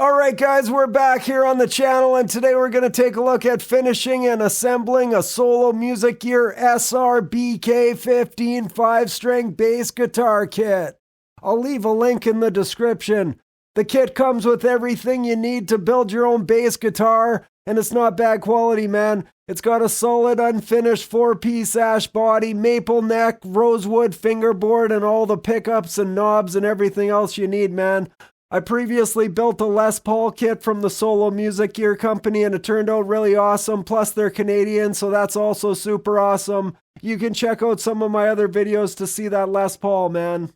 Alright guys, we're back here on the channel and today we're going to take a look at finishing and assembling a Solo Music Gear SRBK 15 5-string bass guitar kit. I'll leave a link in the description. The kit comes with everything you need to build your own bass guitar, and it's not bad quality, man. It's got a solid unfinished 4-piece ash body, maple neck, rosewood fingerboard, and all the pickups and knobs and everything else you need, man. I previously built a Les Paul kit from the Solo Music Gear company and it turned out really awesome, plus they're Canadian, so that's also super awesome. You can check out some of my other videos to see that Les Paul, man.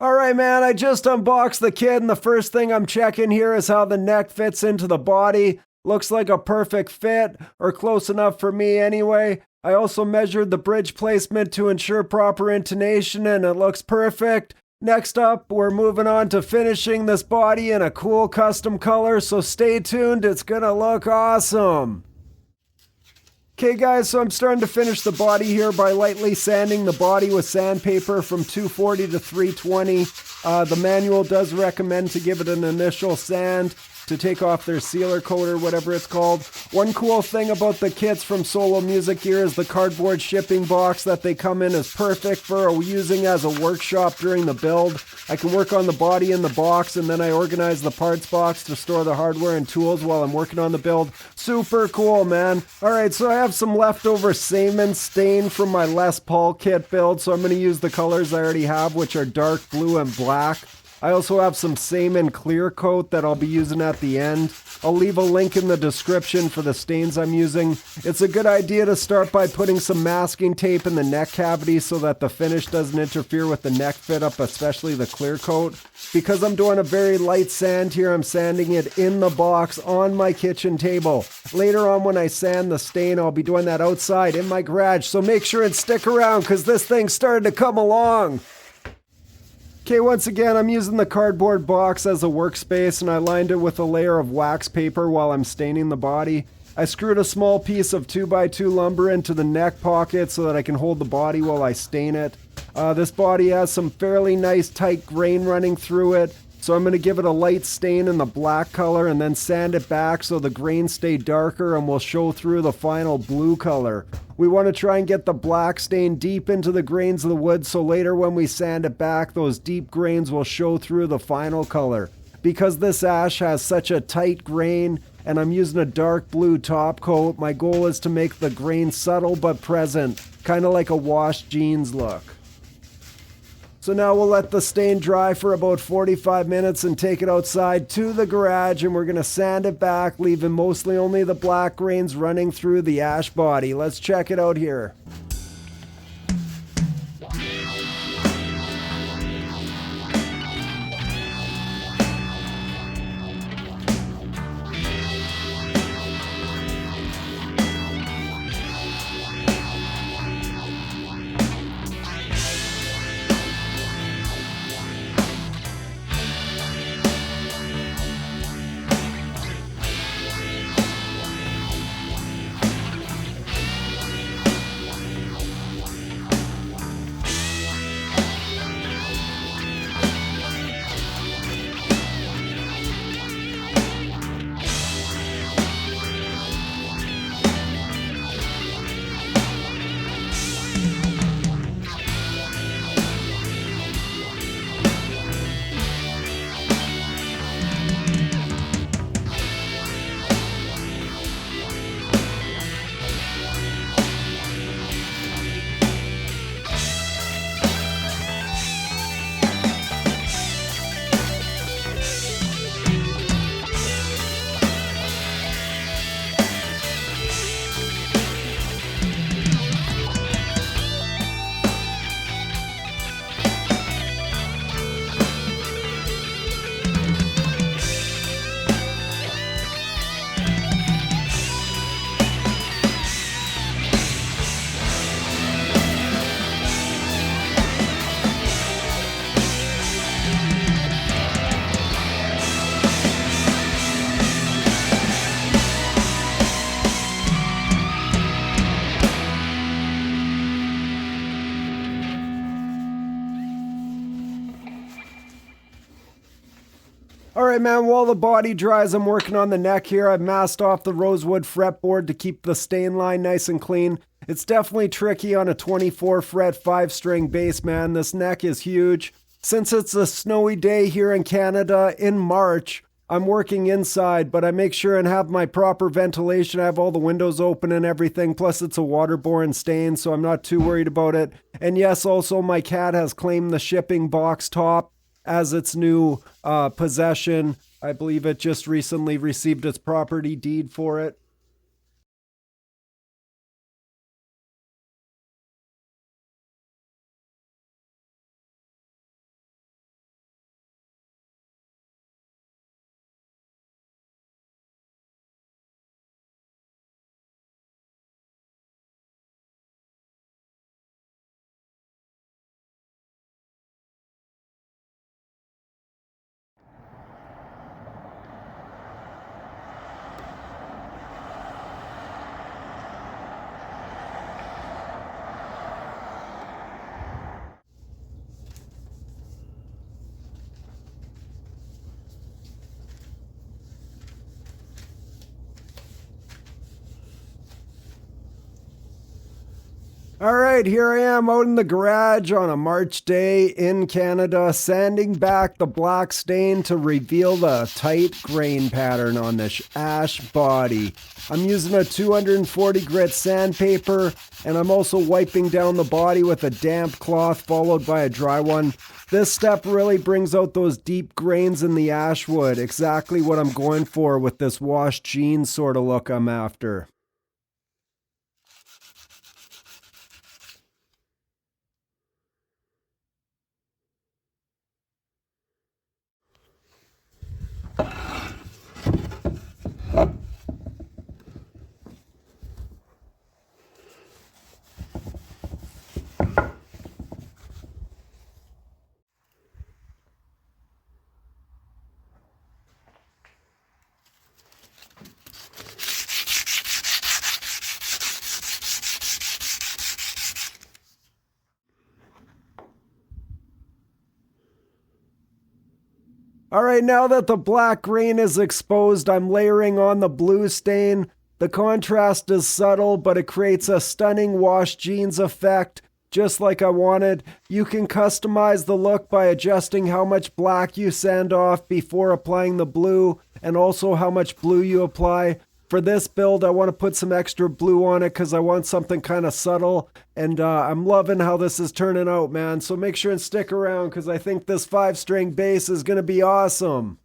Alright man, I just unboxed the kit and the first thing I'm checking here is how the neck fits into the body. Looks like a perfect fit, or close enough for me anyway. I also measured the bridge placement to ensure proper intonation and it looks perfect. Next up, we're moving on to finishing this body in a cool custom color, so stay tuned, it's gonna look awesome. Okay guys, so I'm starting to finish the body here by lightly sanding the body with sandpaper from 240 to 320. The manual does recommend to give it an initial sand to take off their sealer coat or whatever it's called. One cool thing about the kits from Solo Music Gear is the cardboard shipping box that they come in is perfect for using as a workshop during the build. I can work on the body in the box and then I organize the parts box to store the hardware and tools while I'm working on the build. Super cool, man. Alright, so I have some leftover Saman stain from my Les Paul kit build, so I'm going to use the colors I already have, which are dark blue and black. I also have some Saman clear coat that I'll be using at the end. I'll leave a link in the description for the stains I'm using. It's a good idea to start by putting some masking tape in the neck cavity so that the finish doesn't interfere with the neck fit up, especially the clear coat. Because I'm doing a very light sand here, I'm sanding it in the box on my kitchen table. Later on when I sand the stain, I'll be doing that outside in my garage, so make sure and stick around because this thing's starting to come along. Okay, once again, I'm using the cardboard box as a workspace and I lined it with a layer of wax paper while I'm staining the body. I screwed a small piece of 2x2 lumber into the neck pocket so that I can hold the body while I stain it. This body has some fairly nice tight grain running through it, so I'm going to give it a light stain in the black color and then sand it back so the grains stay darker and will show through the final blue color. We want to try and get the black stain deep into the grains of the wood so later when we sand it back, those deep grains will show through the final color. Because this ash has such a tight grain and I'm using a dark blue top coat, my goal is to make the grain subtle but present, kind of like a washed jeans look. So now we'll let the stain dry for about 45 minutes and take it outside to the garage and we're going to sand it back, leaving mostly only the black grains running through the ash body. Let's check it out here. Alright man, while the body dries, I'm working on the neck here. I've masked off the rosewood fretboard to keep the stain line nice and clean. It's definitely tricky on a 24 fret 5-string bass, man. This neck is huge. Since it's a snowy day here in Canada in March, I'm working inside, but I make sure and have my proper ventilation. I have all the windows open and everything, plus it's a waterborne stain, so I'm not too worried about it. And yes, also my cat has claimed the shipping box top as its new possession. I believe it just recently received its property deed for it. Alright, here I am out in the garage on a March day in Canada, sanding back the black stain to reveal the tight grain pattern on this ash body. I'm using a 240 grit sandpaper, and I'm also wiping down the body with a damp cloth followed by a dry one. This step really brings out those deep grains in the ash wood, exactly what I'm going for with this washed jeans sort of look I'm after. Alright, now that the black grain is exposed, I'm layering on the blue stain. The contrast is subtle, but it creates a stunning washed jeans effect, just like I wanted. You can customize the look by adjusting how much black you sand off before applying the blue, and also how much blue you apply. For this build, I want to put some extra blue on it because I want something kind of subtle, and I'm loving how this is turning out, man. So make sure and stick around because I think this 5-string bass is going to be awesome.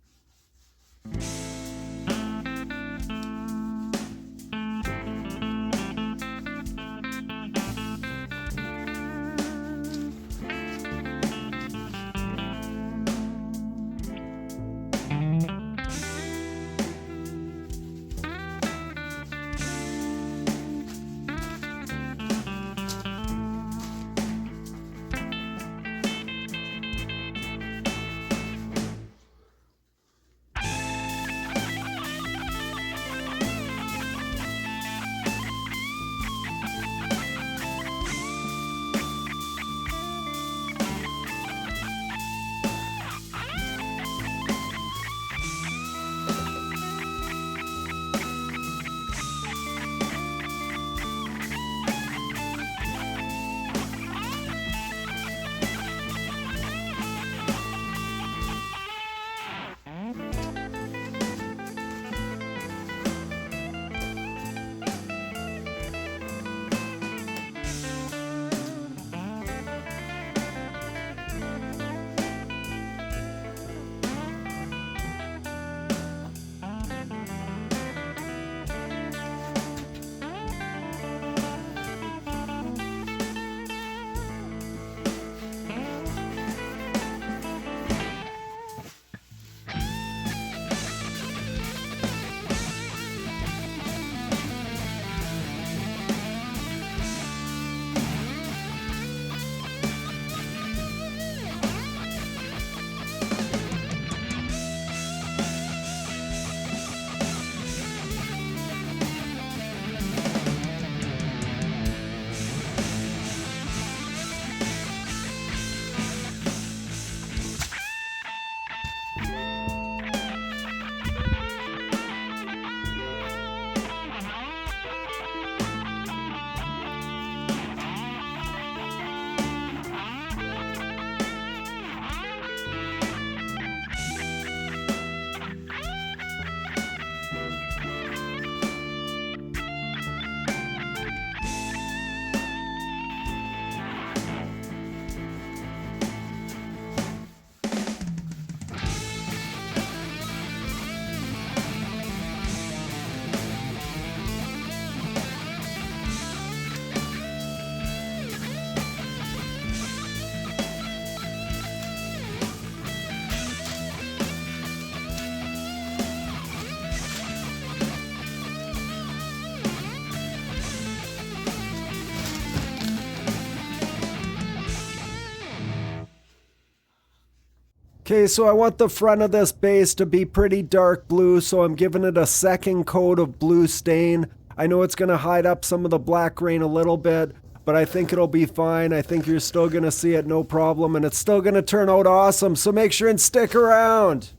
Okay, so I want the front of this bass to be pretty dark blue, so I'm giving it a second coat of blue stain. I know it's going to hide up some of the black grain a little bit, but I think it'll be fine. I think you're still going to see it no problem, and it's still going to turn out awesome, so make sure and stick around.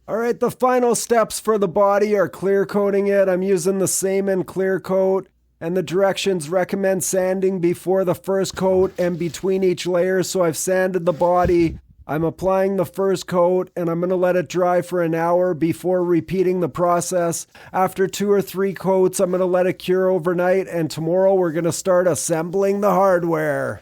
Alright, the final steps for the body are clear coating it. I'm using the Saman clear coat, and the directions recommend sanding before the first coat and between each layer, so I've sanded the body. I'm applying the first coat, and I'm going to let it dry for an hour before repeating the process. After 2 or 3 coats, I'm going to let it cure overnight, and tomorrow we're going to start assembling the hardware.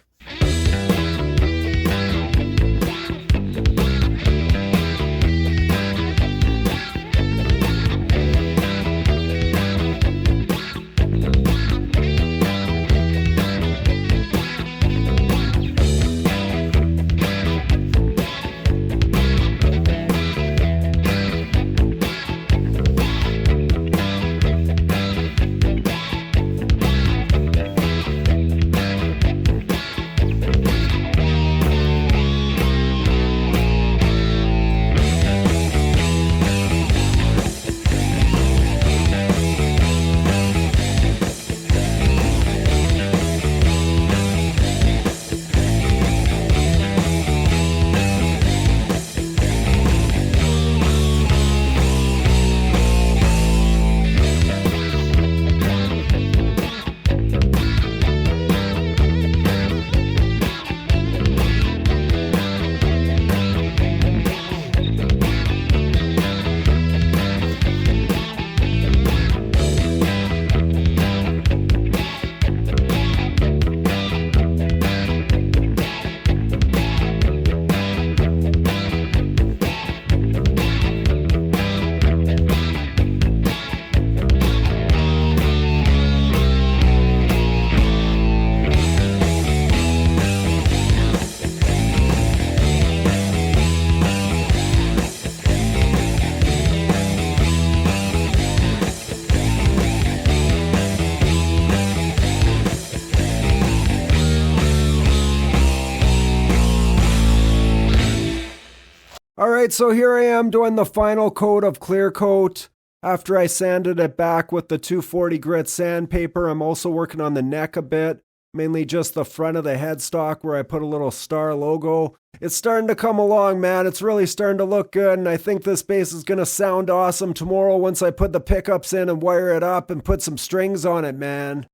Alright, so here I am doing the final coat of clear coat. After I sanded it back with the 240 grit sandpaper, I'm also working on the neck a bit, mainly just the front of the headstock where I put a little star logo. It's starting to come along, man. It's really starting to look good, and I think this bass is going to sound awesome tomorrow once I put the pickups in and wire it up and put some strings on it, man.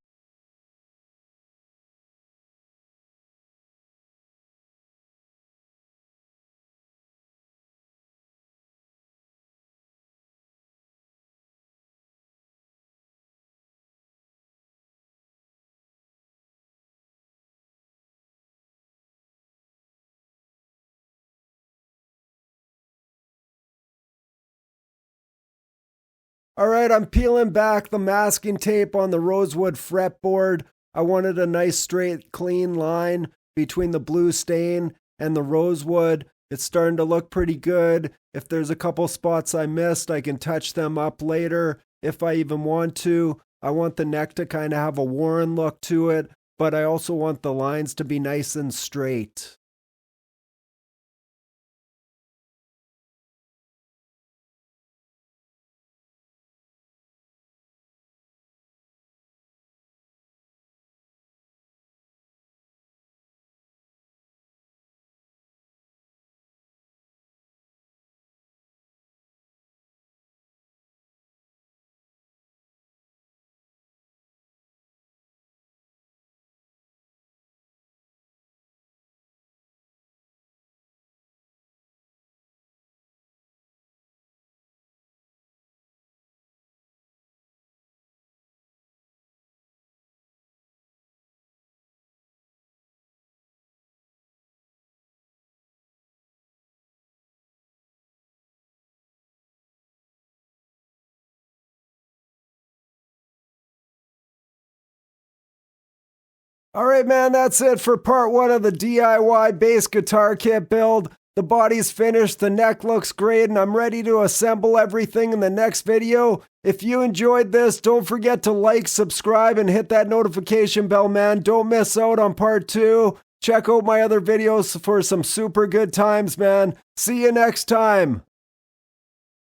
Alright, I'm peeling back the masking tape on the rosewood fretboard. I wanted a nice straight clean line between the blue stain and the rosewood. It's starting to look pretty good. If there's a couple spots I missed, I can touch them up later if I even want to. I want the neck to kind of have a worn look to it, but I also want the lines to be nice and straight. Alright man, that's it for part 1 of the DIY bass guitar kit build. The body's finished, the neck looks great, and I'm ready to assemble everything in the next video. If you enjoyed this, don't forget to like, subscribe, and hit that notification bell, man. Don't miss out on part 2. Check out my other videos for some super good times, man. See you next time.